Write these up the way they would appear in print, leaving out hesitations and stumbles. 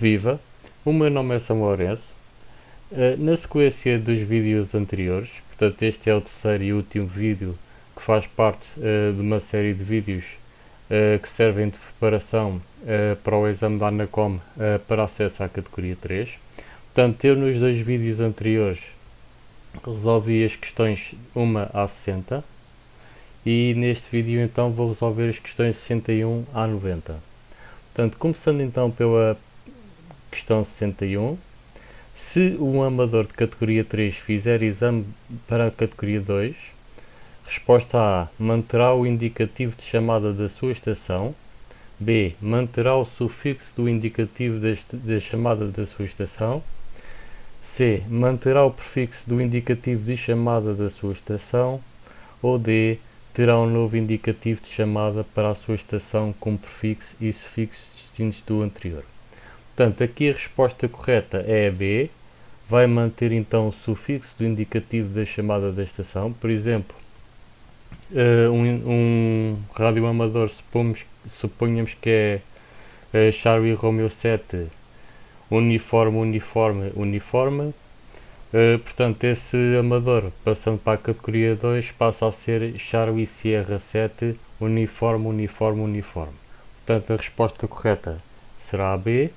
Viva, o meu nome é Samuel Lourenço. Na sequência dos vídeos anteriores, portanto este é o terceiro e último vídeo que faz parte de uma série de vídeos que servem de preparação para o exame da ANACOM para acesso à categoria 3. Portanto, eu nos dois vídeos anteriores resolvi as questões 1 a 60 e neste vídeo então vou resolver as questões 61 a 90. Portanto, começando então pela questão 61, se um amador de categoria 3 fizer exame para a categoria 2, resposta A, manterá o indicativo de chamada da sua estação. B, manterá o sufixo do indicativo da chamada da sua estação. C, manterá o prefixo do indicativo de chamada da sua estação. Ou D, terá um novo indicativo de chamada para a sua estação com prefixo e sufixos distintos do anterior. Portanto, aqui a resposta correta é a B. Vai manter então o sufixo do indicativo da chamada da estação. Por exemplo, um rádio amador, suponhamos que é Charlie Romeo 7, uniforme. Portanto, esse amador, passando para a categoria 2, passa a ser Charlie Sierra 7, uniforme. Portanto, a resposta correta será a B.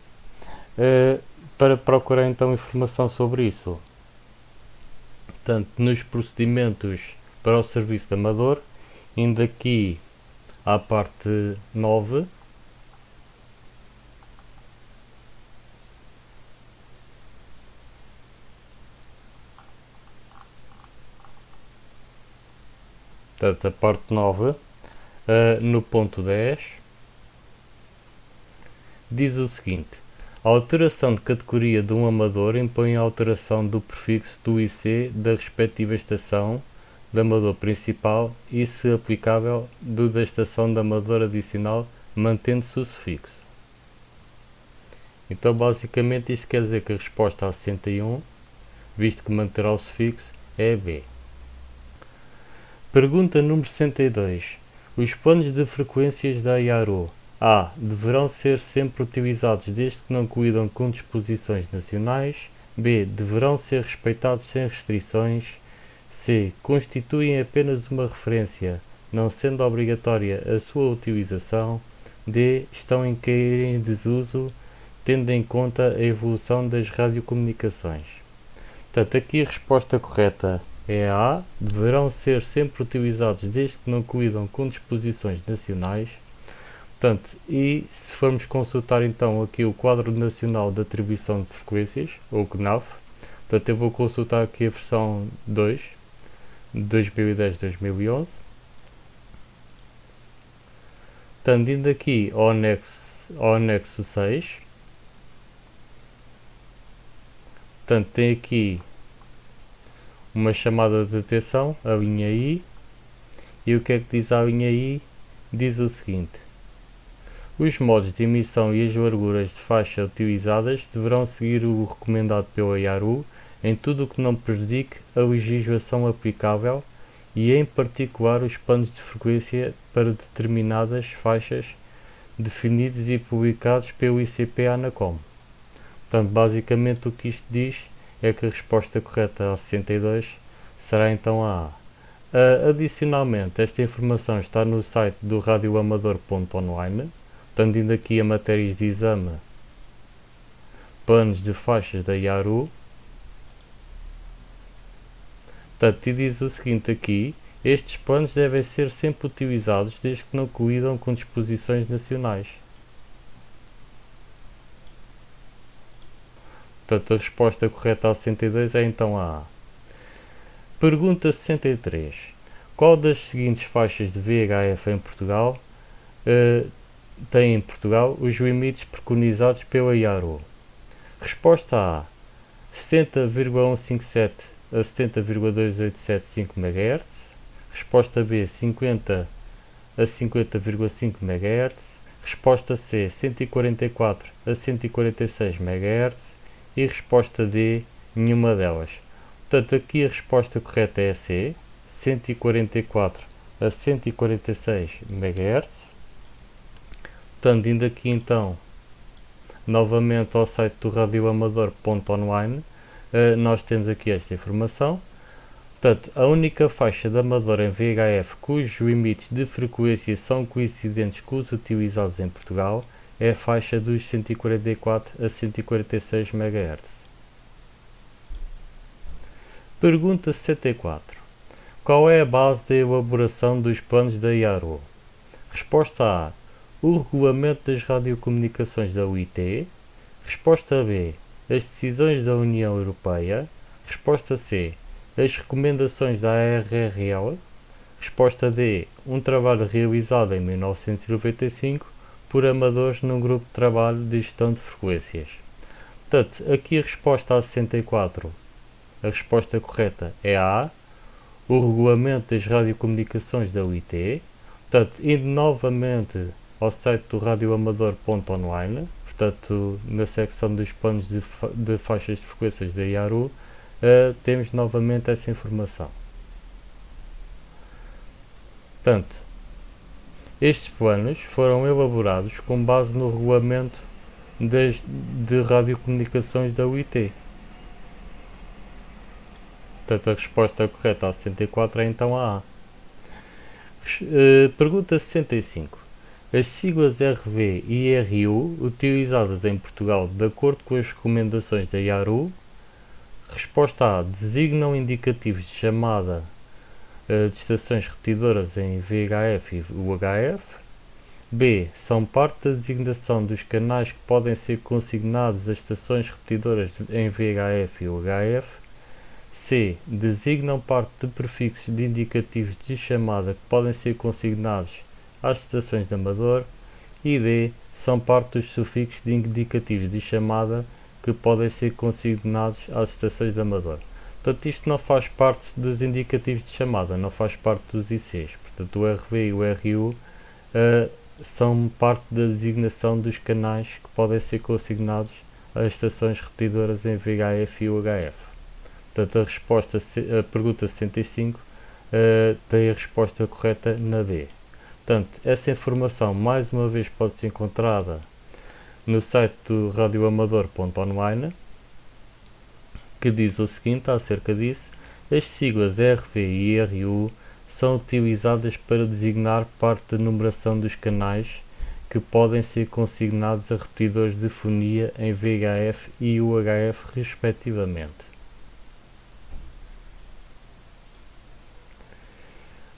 Para procurar então informação sobre isso, portanto, nos procedimentos para o serviço de amador, indo aqui à parte 9, portanto, a parte 9, no ponto 10, diz o seguinte: a alteração de categoria de um amador impõe a alteração do prefixo do IC da respectiva estação de amador principal e, se aplicável, do da estação de amador adicional, mantendo-se o sufixo. Então, basicamente, isto quer dizer que a resposta a 61, visto que manterá o sufixo, é B. Pergunta número 62. Os planos de frequências da IARU A. Deverão ser sempre utilizados desde que não coidam com disposições nacionais. B. Deverão ser respeitados sem restrições. C. Constituem apenas uma referência, não sendo obrigatória a sua utilização. D. Estão em cair em desuso, tendo em conta a evolução das radiocomunicações. Portanto, aqui a resposta correta é a A. Deverão ser sempre utilizados desde que não coidam com disposições nacionais. Portanto, e se formos consultar então aqui o Quadro Nacional de Atribuição de Frequências, ou CNAF, portanto eu vou consultar aqui a versão 2, de 2010-2011. Portanto, indo aqui ao anexo 6, portanto tem aqui uma chamada de atenção, a linha I, e o que é que diz a linha I? Diz o seguinte: os modos de emissão e as larguras de faixa utilizadas deverão seguir o recomendado pela IARU em tudo o que não prejudique a legislação aplicável e, em particular, os planos de frequência para determinadas faixas definidos e publicados pelo ICP ANACOM. Portanto, basicamente o que isto diz é que a resposta correta a 62 será então a A. Adicionalmente, esta informação está no site do radioamador.online. Portanto, indo aqui a matérias de exame, planos de faixas da IARU. Portanto, e diz o seguinte aqui: estes planos devem ser sempre utilizados desde que não coidam com disposições nacionais. Portanto, a resposta correta a 62 é então a A. Pergunta 63. Qual das seguintes faixas de VHF em Portugal tem em Portugal os limites preconizados pela IARU? Resposta A: 70,157 a 70,2875 MHz. Resposta B: 50 a 50,5 MHz. Resposta C: 144 a 146 MHz. E resposta D: nenhuma delas. Portanto, aqui a resposta correta é a C, 144 a 146 MHz. Portanto, indo aqui então novamente ao site do radioamador.online, nós temos aqui esta informação. Portanto, a única faixa de amador em VHF cujos limites de frequência são coincidentes com os utilizados em Portugal é a faixa dos 144 a 146 MHz. Pergunta 64. Qual é a base da elaboração dos planos da IARU? Resposta A. O Regulamento das Radiocomunicações da UIT. Resposta B. As decisões da União Europeia. Resposta C. As recomendações da ARRL. Resposta D. Um trabalho realizado em 1995 por amadores num grupo de trabalho de gestão de frequências. Portanto, aqui a resposta a 64, a resposta correta é a o Regulamento das Radiocomunicações da UIT. Portanto, indo novamente ao site do radioamador.online, portanto, na secção dos planos de faixas de frequências da IARU, temos novamente essa informação. Portanto, estes planos foram elaborados com base no regulamento de radiocomunicações da UIT. Portanto, a resposta correta a 64 é então a A. Pergunta 65. As siglas RV e RU utilizadas em Portugal de acordo com as recomendações da IARU. Resposta A. Designam indicativos de chamada de estações repetidoras em VHF e UHF. B. São parte da designação dos canais que podem ser consignados a estações repetidoras em VHF e UHF. C. Designam parte de prefixos de indicativos de chamada que podem ser consignados às estações de amador. E D. São parte dos sufixos de indicativos de chamada que podem ser consignados às estações de amador. Portanto, isto não faz parte dos indicativos de chamada, não faz parte dos ICs. Portanto, o RV e o RU são parte da designação dos canais que podem ser consignados às estações repetidoras em VHF e UHF. Portanto, a pergunta 65 tem a resposta correta na B. Portanto, essa informação, mais uma vez, pode ser encontrada no site do radioamador.online, que diz o seguinte acerca disso: as siglas RV e RU são utilizadas para designar parte da numeração dos canais que podem ser consignados a repetidores de fonia em VHF e UHF, respectivamente.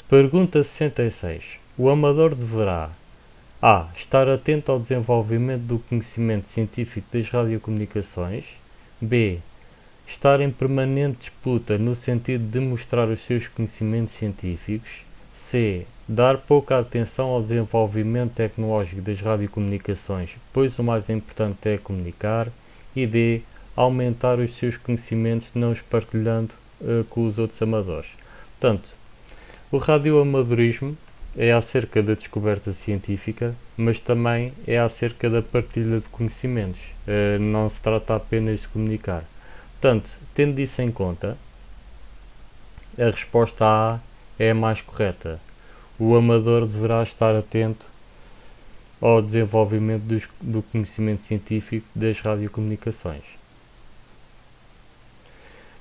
Pergunta 66. O amador deverá A. Estar atento ao desenvolvimento do conhecimento científico das radiocomunicações. B. Estar em permanente disputa no sentido de mostrar os seus conhecimentos científicos. C. Dar pouca atenção ao desenvolvimento tecnológico das radiocomunicações, pois o mais importante é comunicar. E D. Aumentar os seus conhecimentos não os partilhando com os outros amadores. Portanto, o radioamadorismo é acerca da descoberta científica, mas também é acerca da partilha de conhecimentos. Não se trata apenas de comunicar. Portanto, tendo isso em conta, a resposta A é a mais correta. O amador deverá estar atento ao desenvolvimento do conhecimento científico das radiocomunicações.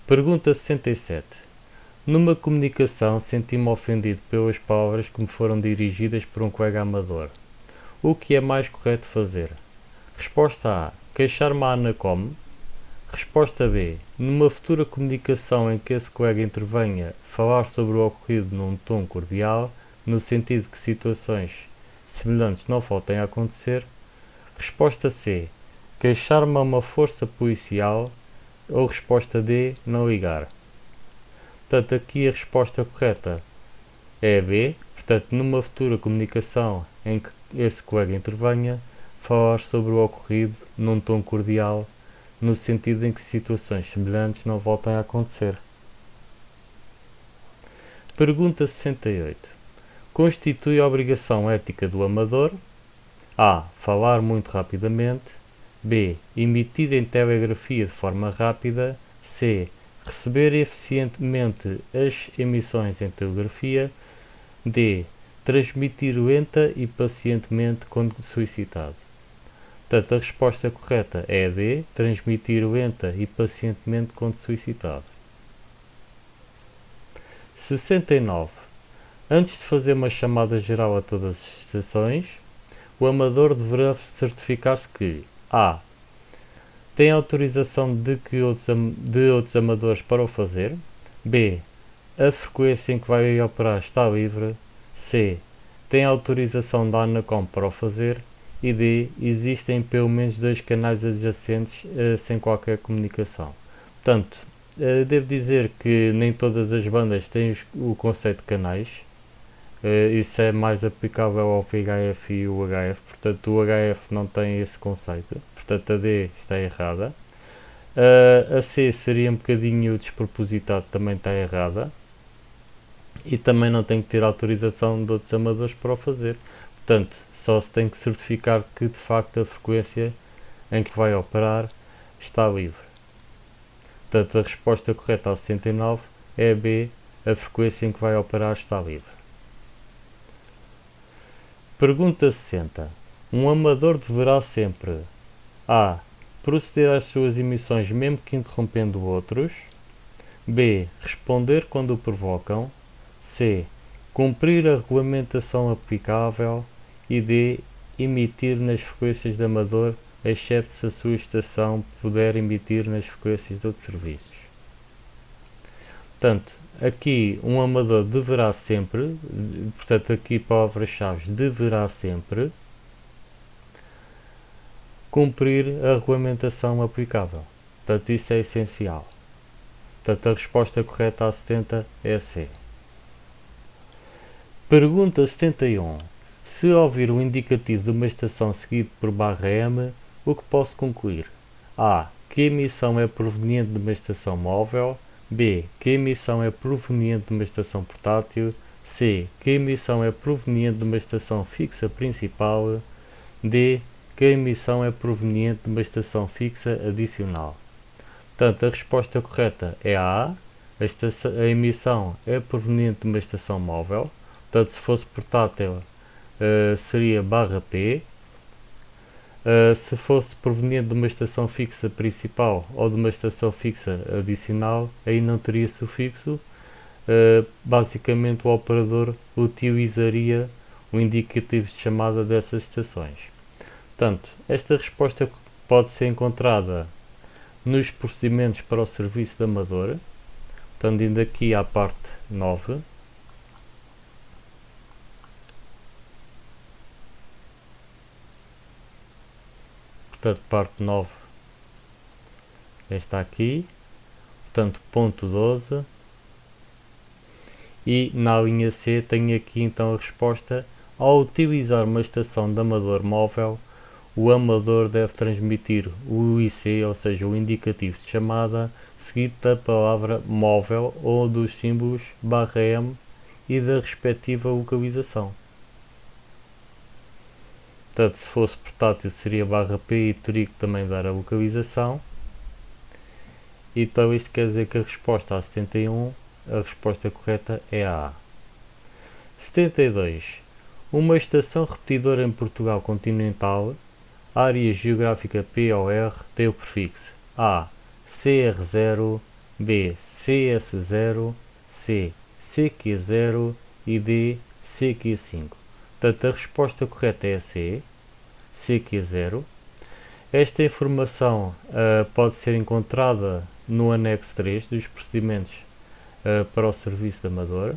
Pergunta 67. Numa comunicação, senti-me ofendido pelas palavras que me foram dirigidas por um colega amador. O que é mais correto fazer? Resposta A. Queixar-me à ANACOM. Resposta B. Numa futura comunicação em que esse colega intervenha, falar sobre o ocorrido num tom cordial, no sentido que situações semelhantes não voltem a acontecer. Resposta C. Queixar-me a uma força policial. Ou resposta D. Não ligar. Portanto, aqui a resposta correta é a B. Portanto, numa futura comunicação em que esse colega intervenha, falar sobre o ocorrido num tom cordial, no sentido em que situações semelhantes não voltem a acontecer. Pergunta 68. Constitui a obrigação ética do amador A. Falar muito rapidamente. B. Emitir em telegrafia de forma rápida. C. Receber eficientemente as emissões em telegrafia. D. Transmitir lenta e pacientemente quando solicitado. Portanto, a resposta correta é a D, transmitir lenta e pacientemente quando solicitado. 69. Antes de fazer uma chamada geral a todas as estações, o amador deverá certificar-se que A. Tem autorização de outros amadores para o fazer. B. A frequência em que vai operar está livre. C. Tem autorização da Anacom para o fazer. E D. Existem pelo menos 2 canais adjacentes sem qualquer comunicação. Portanto, devo dizer que nem todas as bandas têm o conceito de canais. Isso é mais aplicável ao VHF e o HF. Portanto, o HF não tem esse conceito. Portanto, a D está errada. A C seria um bocadinho despropositado, também está errada. E também não tem que ter autorização de outros amadores para o fazer. Portanto, só se tem que certificar que de facto a frequência em que vai operar está livre. Portanto, a resposta correta ao 69 é a B, a frequência em que vai operar está livre. Pergunta 60. Um amador deverá sempre A. Proceder às suas emissões mesmo que interrompendo outros. B. Responder quando o provocam. C. Cumprir a regulamentação aplicável. E D. Emitir nas frequências de amador, excepto se a sua estação puder emitir nas frequências de outros serviços. Portanto, aqui um amador deverá sempre, portanto aqui palavras-chave, deverá sempre cumprir a regulamentação aplicável. Portanto, isso é essencial. Portanto, a resposta correta a 70 é a C. Pergunta 71. Se ouvir o indicativo de uma estação seguido por /M, o que posso concluir? A. Que a emissão é proveniente de uma estação móvel. B. Que a emissão é proveniente de uma estação portátil. C. Que a emissão é proveniente de uma estação fixa principal. D. Que a emissão é proveniente de uma estação fixa adicional. Portanto, a resposta correta é a A. A emissão é proveniente de uma estação móvel. Portanto, se fosse portátil, seria /P. Se fosse proveniente de uma estação fixa principal ou de uma estação fixa adicional, aí não teria sufixo. Basicamente, o operador utilizaria o indicativo de chamada dessas estações. Portanto, esta resposta pode ser encontrada nos procedimentos para o serviço de amador. Portanto, indo aqui à parte 9. Portanto, parte 9, esta aqui, portanto, ponto 12, e na linha C tenho aqui então a resposta. Ao utilizar uma estação de amador móvel, o amador deve transmitir o IC, ou seja, o indicativo de chamada, seguido da palavra móvel ou dos símbolos /M e da respectiva localização. Portanto, se fosse portátil seria /P e teria que também dar a localização. Então isto quer dizer que a resposta a 71, a resposta correta é a A. 72. Uma estação repetidora em Portugal continental, área geográfica POR, tem o prefixo A. CR0, B. CS0, C. CQ0 e D. CQ5. Portanto, a resposta correta é a C, CQ0. Esta informação pode ser encontrada no anexo 3 dos procedimentos para o serviço de amador.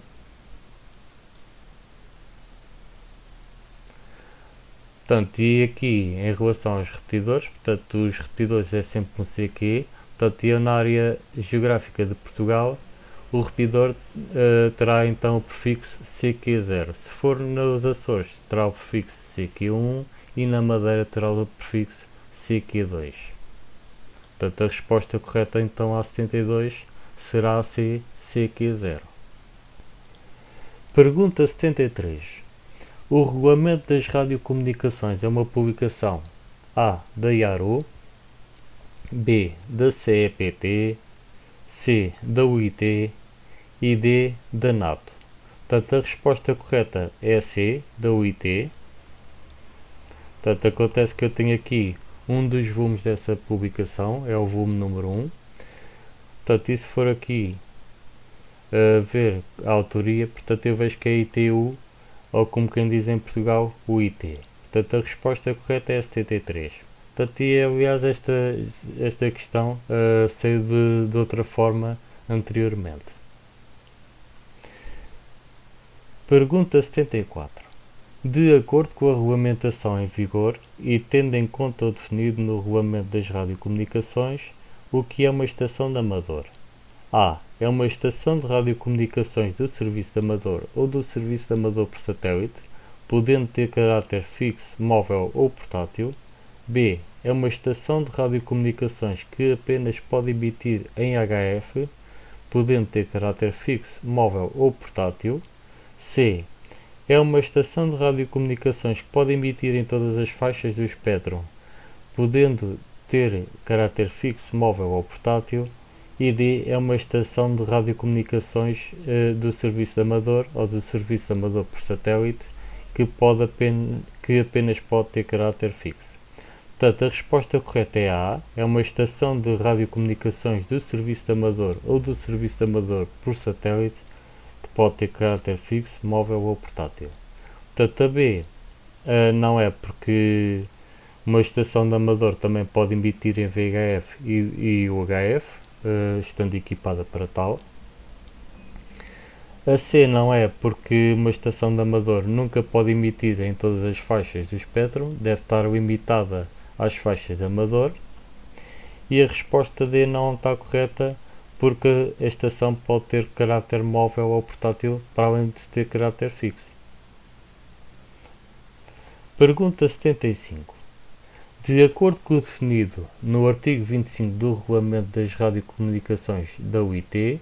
Portanto, e aqui em relação aos repetidores, portanto, os repetidores é sempre um CQ. Portanto, e na área geográfica de Portugal, o repetidor terá então o prefixo CQ0. Se for nos Açores, terá o prefixo CQ1 e na Madeira terá o prefixo CQ2. Portanto, a resposta correta então a 72 será a C, CQ0. Pergunta 73. O Regulamento das Radiocomunicações é uma publicação A. da IARU, B. da CEPT, C. da UIT e D. da NATO. Portanto, a resposta correta é a C, da UIT. Portanto, acontece que eu tenho aqui um dos volumes dessa publicação, é o volume número 1. Portanto, e se for aqui ver a autoria, portanto eu vejo que é ITU, ou como quem diz em Portugal, o IT. Portanto, a resposta correta é STT3. Portanto, e aliás esta questão saiu de outra forma anteriormente. Pergunta 74. De acordo com a regulamentação em vigor e tendo em conta o definido no Regulamento das Radiocomunicações, o que é uma estação de amador? A. É uma estação de radiocomunicações do serviço de amador ou do serviço de amador por satélite, podendo ter caráter fixo, móvel ou portátil. B. É uma estação de radiocomunicações que apenas pode emitir em HF, podendo ter caráter fixo, móvel ou portátil. C. É uma estação de radiocomunicações que pode emitir em todas as faixas do espectro, podendo ter caráter fixo, móvel ou portátil. E D. É uma estação de radiocomunicações do serviço de amador ou do serviço de amador por satélite que apenas pode ter caráter fixo. Portanto, a resposta correta é A. É uma estação de radiocomunicações do serviço de amador ou do serviço de amador por satélite que pode ter caráter fixo, móvel ou portátil. Portanto, a B não é, porque uma estação de amador também pode emitir em VHF e UHF, estando equipada para tal. A C não é, porque uma estação de amador nunca pode emitir em todas as faixas do espectro, deve estar limitada às faixas de amador. E a resposta D não está correta, porque a estação pode ter caráter móvel ou portátil, para além de ter caráter fixo. Pergunta 75. De acordo com o definido no artigo 25 do Regulamento das Radiocomunicações da UIT,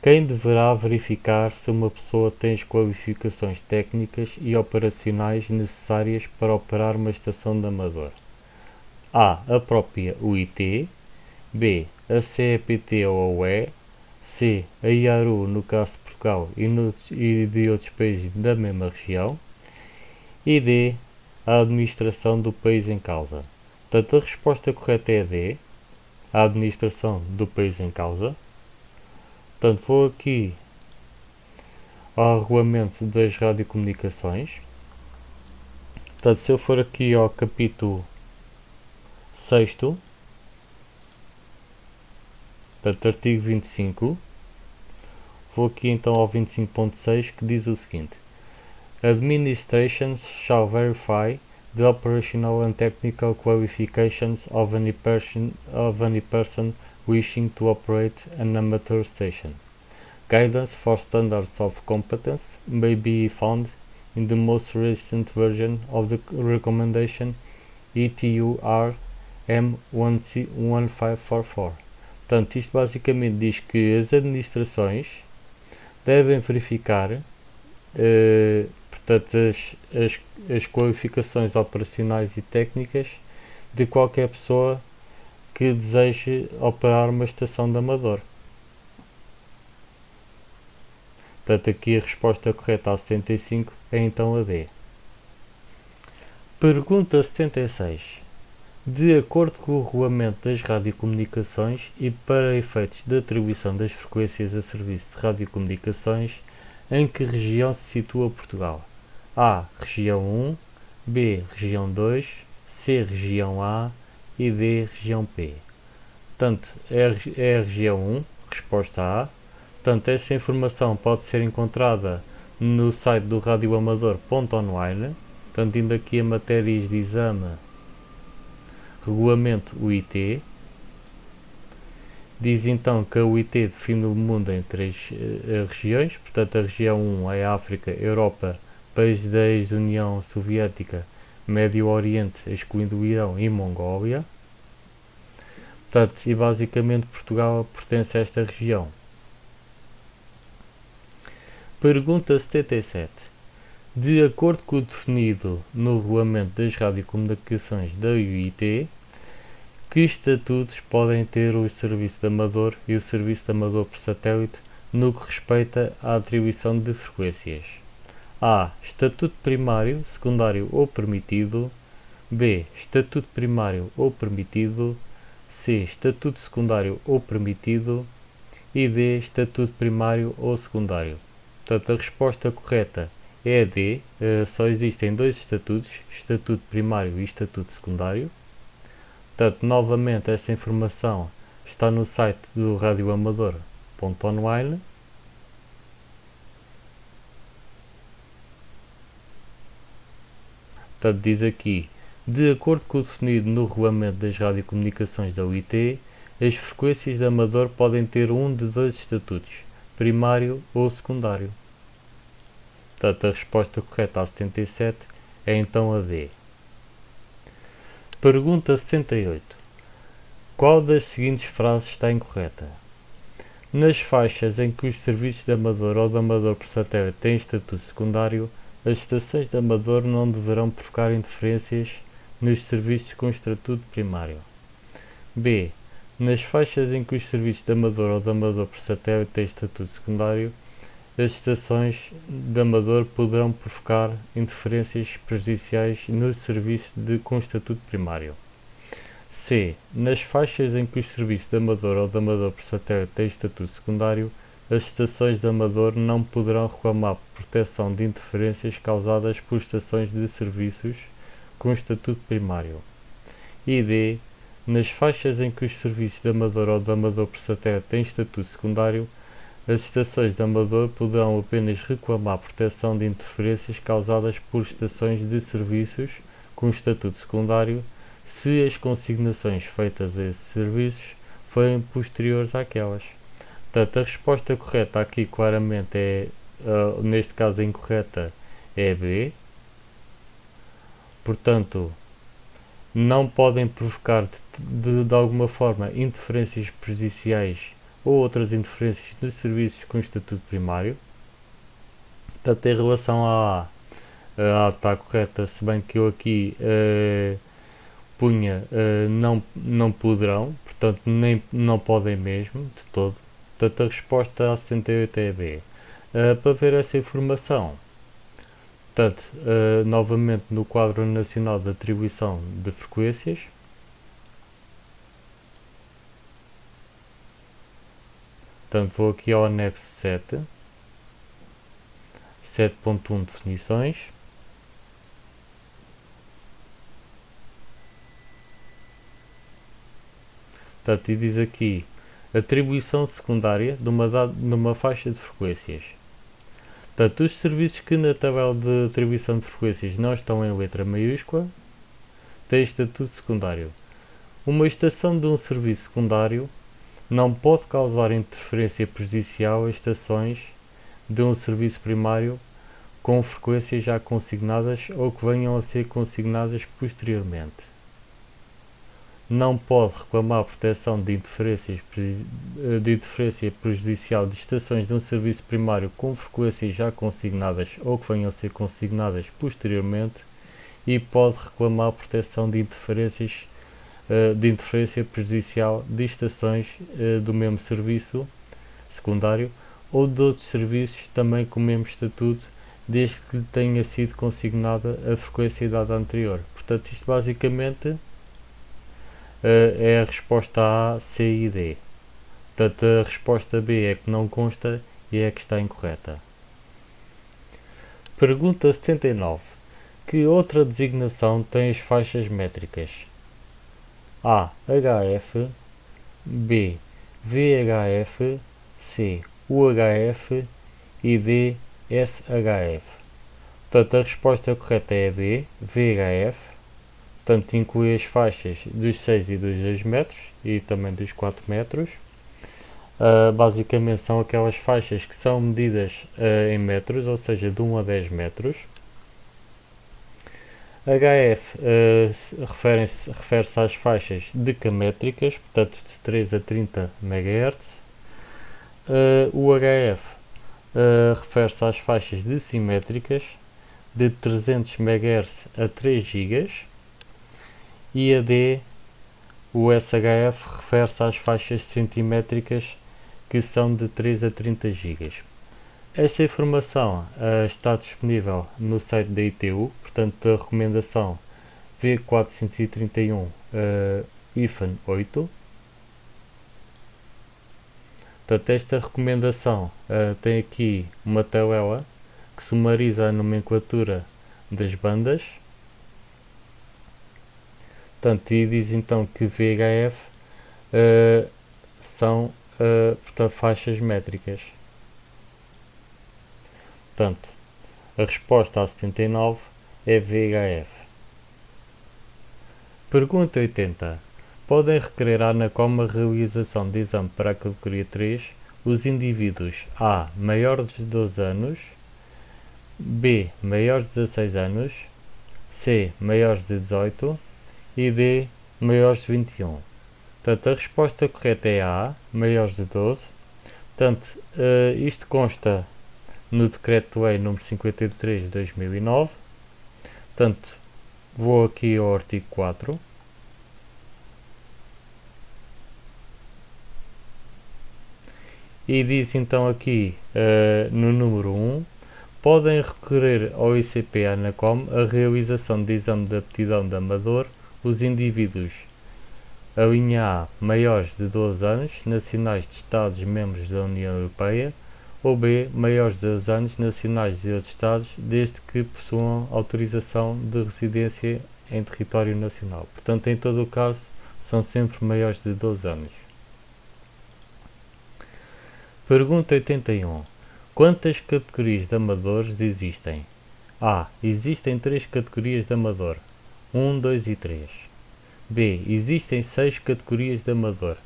quem deverá verificar se uma pessoa tem as qualificações técnicas e operacionais necessárias para operar uma estação de amador? A. A própria UIT. B. A CEPT ou a UE. C. A IARU, no caso de Portugal e de outros países da mesma região. E D. A administração do país em causa. Portanto, a resposta correta é D. A administração do país em causa. Portanto, vou aqui ao regulamento das radiocomunicações. Portanto, se eu for aqui ao capítulo 6º, portanto, artigo 25, vou aqui então ao 25.6, que diz o seguinte: Administrations shall verify the operational and technical qualifications of any person wishing to operate an amateur station. Guidance for standards of competence may be found in the most recent version of the recommendation ETUR M1544. Portanto, isto basicamente diz que as administrações devem verificar portanto, as qualificações operacionais e técnicas de qualquer pessoa que deseje operar uma estação de amador. Portanto, aqui a resposta correta a 75 é então a D. Pergunta 76. De acordo com o Regulamento das Radiocomunicações e para efeitos de atribuição das frequências a serviço de radiocomunicações, em que região se situa Portugal? A. Região 1, B. Região 2, C. Região A e D. Região P. Portanto, é a região 1, resposta A. Portanto, esta informação pode ser encontrada no site do radioamador.online. Portanto, indo aqui a matérias de exame, regulamento UIT, diz então que a UIT define o mundo em 3 regiões. Portanto, a região 1 é a África, Europa, países da ex-União Soviética, Médio Oriente, excluindo o Irão e Mongólia. Portanto, e basicamente Portugal pertence a esta região. Pergunta 77. De acordo com o definido no Regulamento das Radiocomunicações da UIT, que estatutos podem ter o serviço de amador e o serviço de amador por satélite no que respeita à atribuição de frequências? A. Estatuto primário, secundário ou permitido. B. Estatuto primário ou permitido. C. Estatuto secundário ou permitido. E D. Estatuto primário ou secundário. Portanto, a resposta correta é a D. Só existem dois estatutos, Estatuto primário e Estatuto secundário. Portanto, novamente, essa informação está no site do radioamador.online. Portanto, diz aqui, de acordo com o definido no regulamento das radiocomunicações da UiT, as frequências de amador podem ter um de dois estatutos, primário ou secundário. Portanto, a resposta correta à 77 é então a D. Pergunta 78. Qual das seguintes frases está incorreta? Nas faixas em que os serviços de amador ou de amador por satélite têm estatuto secundário, as estações de amador não deverão provocar interferências nos serviços com estatuto primário. B. Nas faixas em que os serviços de amador ou de amador por satélite têm estatuto secundário, as estações de amador poderão provocar interferências prejudiciais nos serviços com estatuto primário. C. Nas faixas em que os serviços de amador ou de amador por satélite têm estatuto secundário, as estações de amador não poderão reclamar proteção de interferências causadas por estações de serviços com estatuto primário. E D. Nas faixas em que os serviços de amador ou de amador por satélite têm estatuto secundário, as estações de amador poderão apenas reclamar proteção de interferências causadas por estações de serviços com estatuto secundário se as consignações feitas a esses serviços forem posteriores àquelas. Portanto, a resposta correta aqui claramente é, neste caso a incorreta, é B. Portanto, não podem provocar de alguma forma interferências prejudiciais ou outras interferências nos serviços com estatuto primário. Portanto, em relação à A está correta, se bem que eu aqui punha não poderão, portanto não podem mesmo, de todo. Portanto, a resposta à 78 é B. Para ver essa informação, portanto, novamente no quadro nacional de atribuição de frequências, portanto, vou aqui ao anexo 7, 7.1 definições. Portanto, e diz aqui atribuição secundária de uma faixa de frequências. Portanto, os serviços que na tabela de atribuição de frequências não estão em letra maiúscula têm estatuto secundário. Uma estação de um serviço secundário não pode causar interferência prejudicial a estações de um serviço primário com frequências já consignadas ou que venham a ser consignadas posteriormente. Não pode reclamar proteção de interferência prejudicial de estações de um serviço primário com frequências já consignadas ou que venham a ser consignadas posteriormente, e pode reclamar proteção de interferência prejudicial de estações do mesmo serviço secundário ou de outros serviços também com o mesmo estatuto, desde que lhe tenha sido consignada a frequência dada anterior. Portanto, isto basicamente é a resposta A, C e D. Portanto, a resposta B é que não consta e é que está incorreta. Pergunta 79. Que outra designação tem as faixas métricas? A. HF. B. VHF. C. UHF. E D. SHF. Portanto, a resposta correta é B. VHF. Portanto, inclui as faixas dos 6 e dos 2 metros e também dos 4 metros. Basicamente são aquelas faixas que são medidas em metros, ou seja, de 1 a 10 metros. HF refere-se às faixas decamétricas, portanto de 3 a 30 MHz. UHF refere-se às faixas decimétricas, de 300 MHz a 3 GB. E a D, o SHF, refere-se às faixas centimétricas, que são de 3 a 30 GB. Esta informação está disponível no site da ITU, portanto a recomendação V431-8. Portanto, esta recomendação tem aqui uma tabela que sumariza a nomenclatura das bandas. Portanto, e diz então que VHF são portanto, faixas métricas. Portanto, a resposta a 79 é VHF. Pergunta 80. Podem requerer à ANACOM a realização de exame para a categoria 3 os indivíduos A. maiores de 12 anos, B. maiores de 16 anos, C. maiores de 18 e D. maiores de 21. Portanto, a resposta correta é A. maiores de 12. Portanto, isto consta no Decreto-Lei nº 53 de 2009. Portanto, vou aqui ao artigo 4. E diz então aqui no número 1, podem recorrer ao ICP ANACOM a realização de exame de aptidão de amador os indivíduos: a linha A, maiores de 12 anos, nacionais de Estados-membros da União Europeia, ou B, maiores de 12 anos, nacionais de outros Estados, desde que possuam autorização de residência em território nacional. Portanto, em todo o caso, são sempre maiores de 12 anos. Pergunta 81. Quantas categorias de amadores existem? A. Existem 3 categorias de amador. 1, 2 e 3. B. Existem 6 categorias de amador.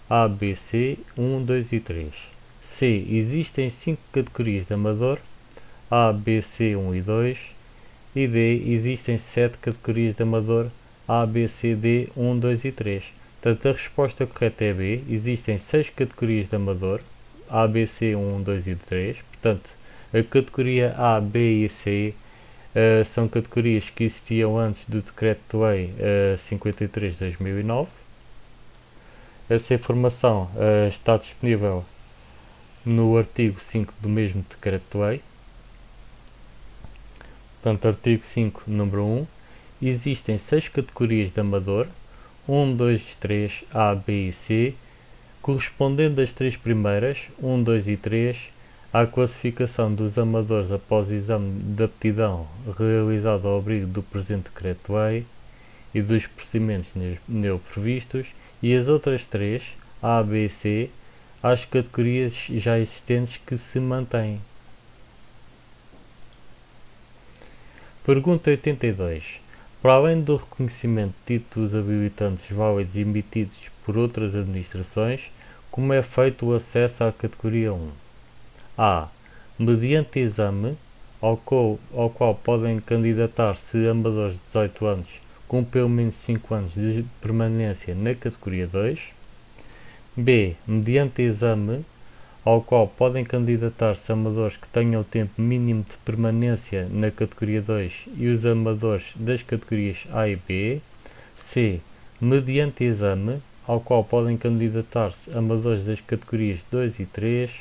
A, B, C, 1, 2 e 3. C. Existem 5 categorias de amador. A, B, C, 1 e 2. E D. Existem 7 categorias de amador. A, B, C, D, 1, 2 e 3. Portanto, a resposta correta é B. Existem 6 categorias de amador. A, B, C, 1, 2 e 3. Portanto, a categoria A, B e C são categorias que existiam antes do Decreto-Lei 53 de 2009. Essa informação está disponível no artigo 5 do mesmo Decreto-Lei. Portanto, artigo 5, número 1. Existem 6 categorias de amador, 1, 2, 3, A, B e C, correspondendo às 3 primeiras, 1, 2 e 3, à classificação dos amadores após exame de aptidão realizado ao abrigo do presente Decreto-Lei e dos procedimentos nele previstos, e as outras 3, A, B e C, às categorias já existentes que se mantêm. Pergunta 82. Para além do reconhecimento de títulos habilitantes válidos emitidos por outras administrações, como é feito o acesso à categoria 1? A. Mediante exame, ao qual podem candidatar-se amadores de 18 anos com pelo menos 5 anos de permanência na categoria 2. B. Mediante exame, ao qual podem candidatar-se amadores que tenham o tempo mínimo de permanência na categoria 2 e os amadores das categorias A e B. C. Mediante exame, ao qual podem candidatar-se amadores das categorias 2 e 3.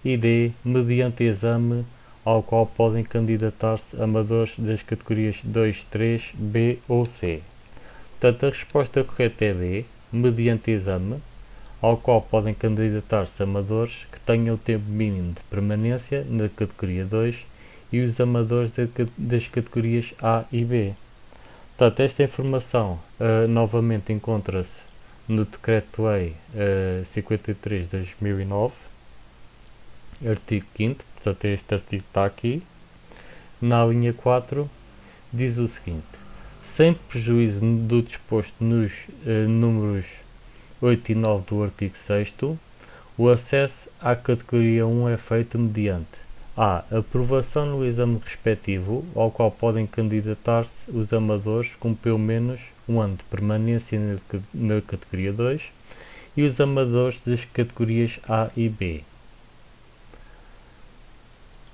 E D. Mediante exame, ao qual podem candidatar-se amadores das categorias 2, 3, B ou C. Portanto, a resposta correta é B. Mediante exame, ao qual podem candidatar-se amadores que tenham o tempo mínimo de permanência na categoria 2 e os amadores das categorias A e B. Portanto, esta informação novamente encontra-se no Decreto-Lei 53 de 2009, artigo 5º, portanto este artigo está aqui. Na linha 4 diz o seguinte: sem prejuízo do disposto nos números 8 e 9 do artigo 6º, o acesso à categoria 1 é feito mediante A. Aprovação no exame respectivo, ao qual podem candidatar-se os amadores com pelo menos um ano de permanência na categoria 2 e os amadores das categorias A e B.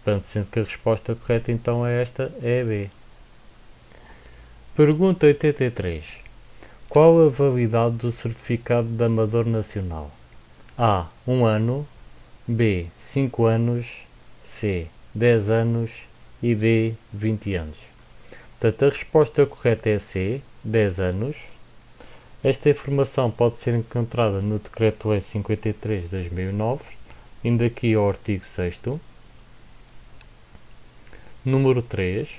Portanto, sendo que a resposta correta então é esta, é a B. Pergunta 83. Qual a validade do certificado de amador nacional? A. 1 ano. B. 5 anos. C. 10 anos. E D. 20 anos. Portanto, a resposta correta é C, 10 anos. Esta informação pode ser encontrada no Decreto-Lei 53 de 2009, indo aqui ao artigo 6º. Número 3.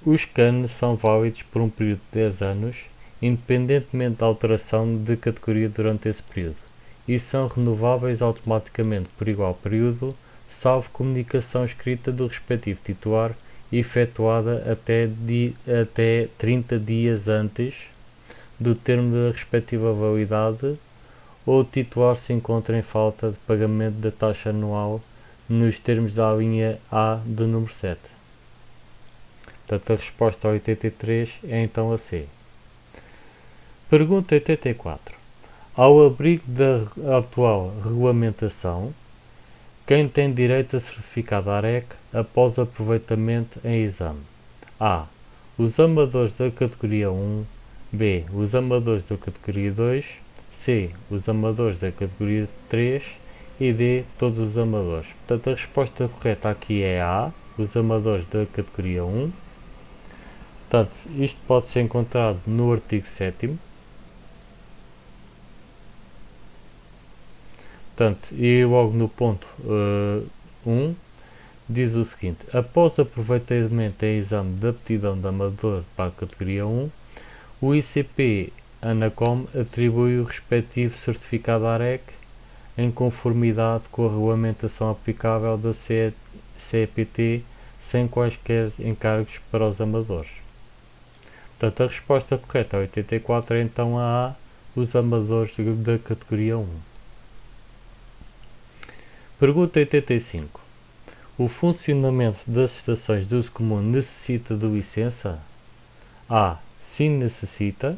Os CAN são válidos por um período de 10 anos, independentemente da alteração de categoria durante esse período, e são renováveis automaticamente por igual período, salvo comunicação escrita do respectivo titular efetuada até 30 dias antes do termo da respectiva validade, ou o titular se encontra em falta de pagamento da taxa anual nos termos da linha A do número 7. Portanto, a resposta ao 83 é então a C. Pergunta 84. Ao abrigo da atual regulamentação, quem tem direito a certificado AREC após aproveitamento em exame? A. Os amadores da categoria 1. B. Os amadores da categoria 2. C. Os amadores da categoria 3. E D. Todos os amadores. Portanto, a resposta correta aqui é A. Os amadores da categoria 1. Portanto, isto pode ser encontrado no artigo 7º. Portanto, e logo no ponto 1, diz o seguinte: após aproveitamento em exame de aptidão de amador para a categoria 1, o ICP ANACOM atribui o respectivo certificado AREC em conformidade com a regulamentação aplicável da CEPT, sem quaisquer encargos para os amadores. Portanto, a resposta correta a 84 é então a A, os amadores da categoria 1. Pergunta 85. O funcionamento das estações de uso comum necessita de licença? A. Sim, necessita.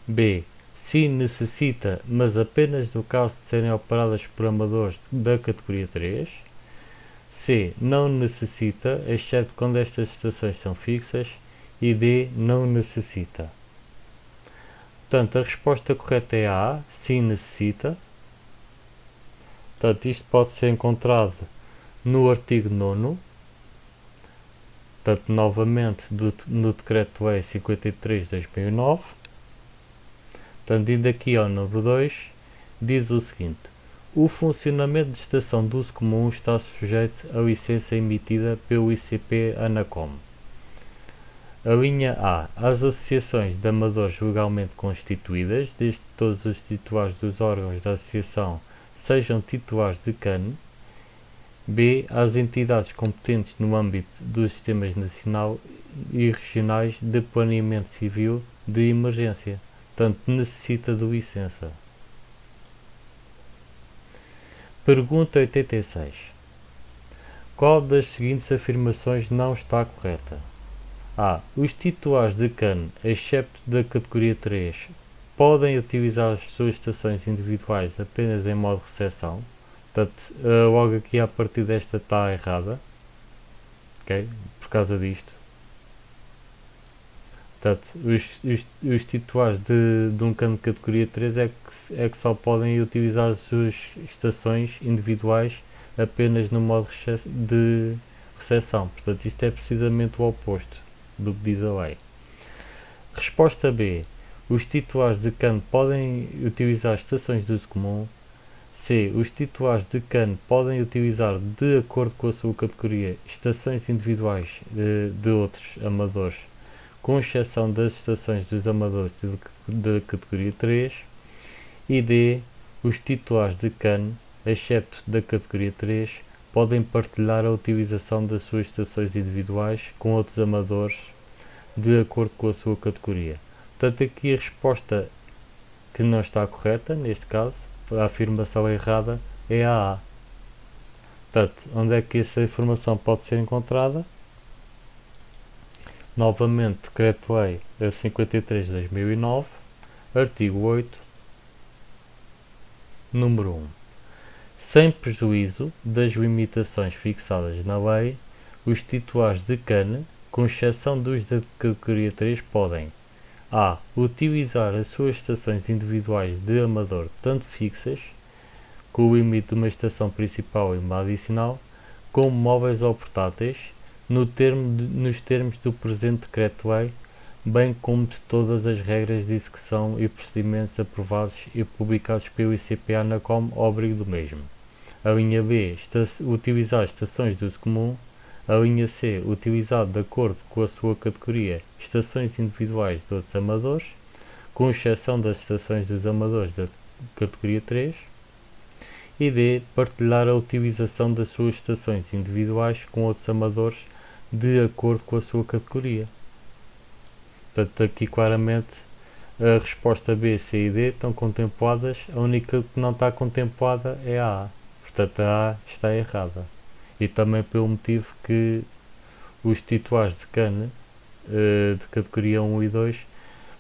B. Sim, necessita, mas apenas no caso de serem operadas por amadores da categoria 3. C. Não necessita, exceto quando estas estações são fixas. E D. Não necessita. Portanto, a resposta correta é A. Sim, necessita. Portanto, isto pode ser encontrado no artigo 9º, portanto, novamente no Decreto-Lei 53 de 2009. Portanto, indo aqui ao número 2, diz o seguinte: o funcionamento de estação de uso comum está sujeito à licença emitida pelo ICP ANACOM. A linha A. As associações de amadores legalmente constituídas, desde que todos os titulares dos órgãos da associação sejam titulares de CAN. B. Às entidades competentes no âmbito dos sistemas nacional e regionais de planeamento civil de emergência. Portanto, necessita de licença. Pergunta 86. Qual das seguintes afirmações não está correta? A. Os titulares de CAN, excepto da categoria 3, podem utilizar as suas estações individuais apenas em modo de recepção. Portanto, logo aqui a partir desta está errada. Ok? Por causa disto. Portanto, os titulares de um CAN de categoria 3 é que só podem utilizar as suas estações individuais apenas no modo de recepção. Portanto, isto é precisamente o oposto do que diz a lei. Resposta B. Os titulares de CAN podem utilizar estações de uso comum. C. Os titulares de CAN podem utilizar, de acordo com a sua categoria, estações individuais de outros amadores, com exceção das estações dos amadores da categoria 3. E D. Os titulares de CAN, excepto da categoria 3, podem partilhar a utilização das suas estações individuais com outros amadores, de acordo com a sua categoria. Portanto, aqui a resposta que não está correta, neste caso, a afirmação errada, é a A. Portanto, onde é que essa informação pode ser encontrada? Novamente, Decreto-Lei 53 de 2009, artigo 8, número 1. Sem prejuízo das limitações fixadas na lei, os titulares de CAN, com exceção dos da categoria 3, podem: A. Utilizar as suas estações individuais de amador, tanto fixas, com o limite de uma estação principal e uma adicional, como móveis ou portáteis, nos termos do presente Decreto-Lei, bem como de todas as regras de execução e procedimentos aprovados e publicados pelo ICP-ANACOM ao abrigo do mesmo. A linha B, utilizar estações de uso comum. A linha C, utilizar de acordo com a sua categoria estações individuais de outros amadores, com exceção das estações dos amadores da categoria 3. E D, partilhar a utilização das suas estações individuais com outros amadores de acordo com a sua categoria. Portanto, aqui claramente a resposta B, C e D estão contempladas, a única que não está contemplada é a A. Portanto, a A está errada. E também pelo motivo que os titulares de CAN de categoria 1 e 2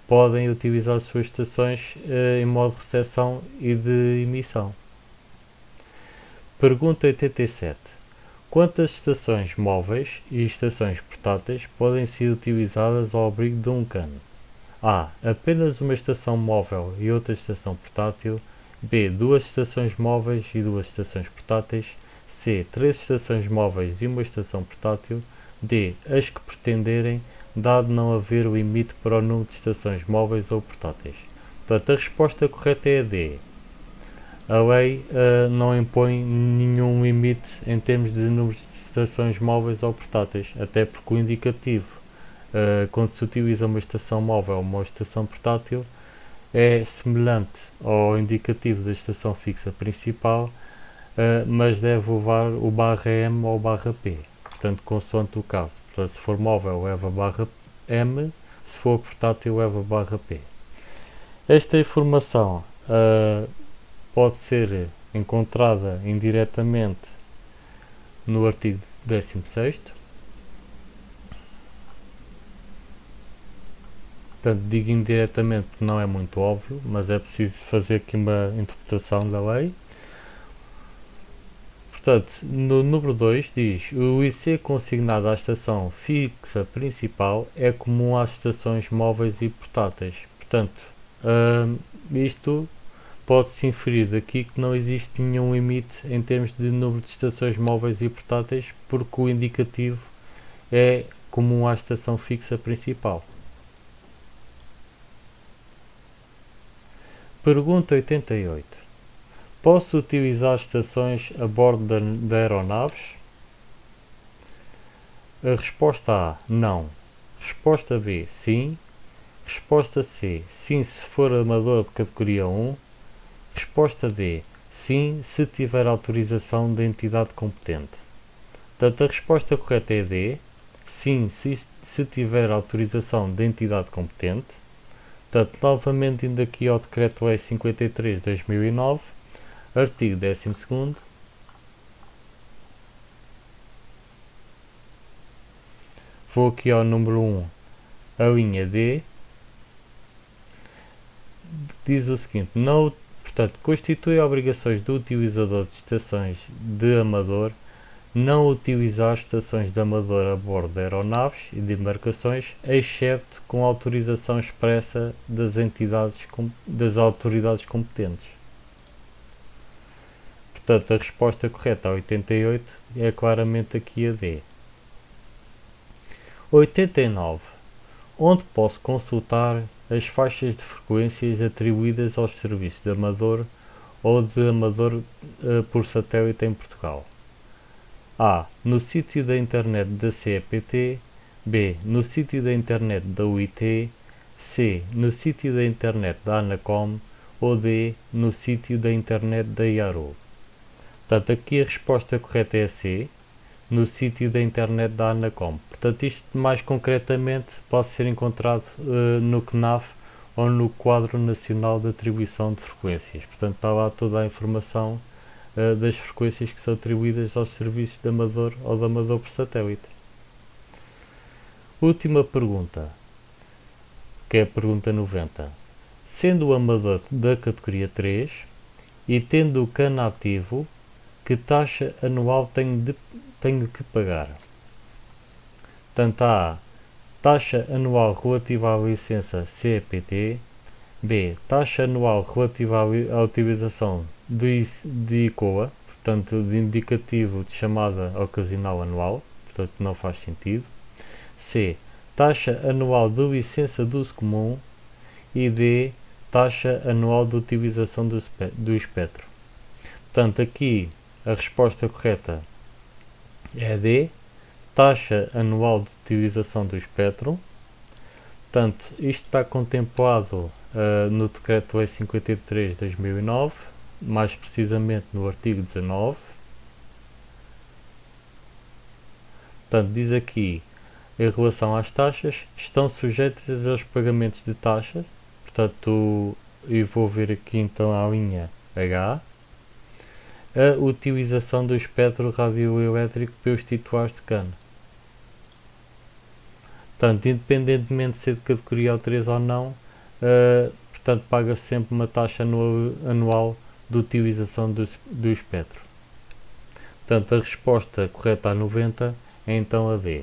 podem utilizar as suas estações em modo de recepção e de emissão. Pergunta 87. Quantas estações móveis e estações portáteis podem ser utilizadas ao abrigo de um CAN? A. Apenas uma estação móvel e outra estação portátil. B. Duas estações móveis e duas estações portáteis. C. Três estações móveis e uma estação portátil. D. As que pretenderem, dado não haver limite para o número de estações móveis ou portáteis. Portanto, a resposta correta é a D. A lei não impõe nenhum limite em termos de números de estações móveis ou portáteis, até porque o indicativo, quando se utiliza uma estação móvel ou uma estação portátil, é semelhante ao indicativo da estação fixa principal, mas deve levar o /M ou /P, portanto, consoante o caso. Portanto, se for móvel, leva /M, se for portátil, leva /P. Esta informação pode ser encontrada indiretamente no artigo 16º. Portanto, digo indiretamente porque não é muito óbvio, mas é preciso fazer aqui uma interpretação da lei. Portanto, no número 2 diz: o IC consignado à estação fixa principal é comum às estações móveis e portáteis. Portanto, isto pode-se inferir daqui que não existe nenhum limite em termos de número de estações móveis e portáteis, porque o indicativo é comum à estação fixa principal. Pergunta 88. Posso utilizar estações a bordo de aeronaves? A resposta A, não. Resposta B, sim. Resposta C, sim se for amador de categoria 1. Resposta D, sim se tiver autorização da entidade competente. Portanto, a resposta correta é D, sim se tiver autorização da entidade competente. Portanto, novamente indo aqui ao Decreto-Lei 53 de 2009, artigo 12º, vou aqui ao número 1, a linha D, diz o seguinte: portanto, constitui obrigações do utilizador de estações de amador não utilizar estações de amador a bordo de aeronaves e de embarcações, excepto com autorização expressa das autoridades competentes. Portanto, a resposta correta a 88 é claramente aqui a D. 89. Onde posso consultar as faixas de frequências atribuídas aos serviços de amador ou de amador por satélite em Portugal? A. No sítio da internet da CEPT. B. No sítio da internet da UiT. C. No sítio da internet da ANACOM. Ou D. No sítio da internet da IARO. Portanto, aqui a resposta correta é a C. No sítio da internet da ANACOM. Portanto, isto mais concretamente pode ser encontrado no CNAF ou no Quadro Nacional de Atribuição de Frequências. Portanto, está lá toda a informação das frequências que são atribuídas aos serviços de amador ou de amador por satélite. Última pergunta, que é a pergunta 90. Sendo o amador da categoria 3 e tendo o CAN ativo, que taxa anual tenho que pagar? Portanto, A. Taxa anual relativa à licença CEPT. B. Taxa anual relativa à utilização de ICOA, portanto, de indicativo de chamada ocasional anual, portanto não faz sentido. C. Taxa anual de licença de uso comum. E D. Taxa anual de utilização do espectro. Portanto, aqui a resposta correta é D. Taxa anual de utilização do espectro. Portanto, isto está contemplado no Decreto-Lei 53 de 2009, mais precisamente no artigo 19. Portanto, diz aqui, em relação às taxas, estão sujeitas aos pagamentos de taxas. Portanto, eu vou ver aqui então a linha H. A utilização do espectro radioelétrico pelos titulares de cana. Portanto, independentemente de ser de categoria O3 ou não, portanto, paga sempre uma taxa anual de utilização do espectro. Portanto, a resposta correta a 90 é então a D.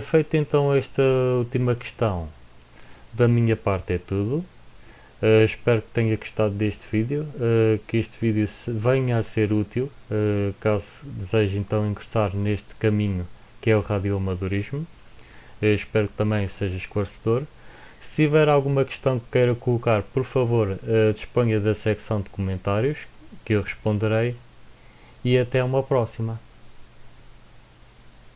Feita então esta última questão, da minha parte é tudo. Espero que tenha gostado deste vídeo, que este vídeo venha a ser útil, caso deseje então ingressar neste caminho que é o radioamadorismo. Espero que também seja esclarecedor. Se tiver alguma questão que queira colocar, por favor, disponha da secção de comentários, que eu responderei, e até uma próxima.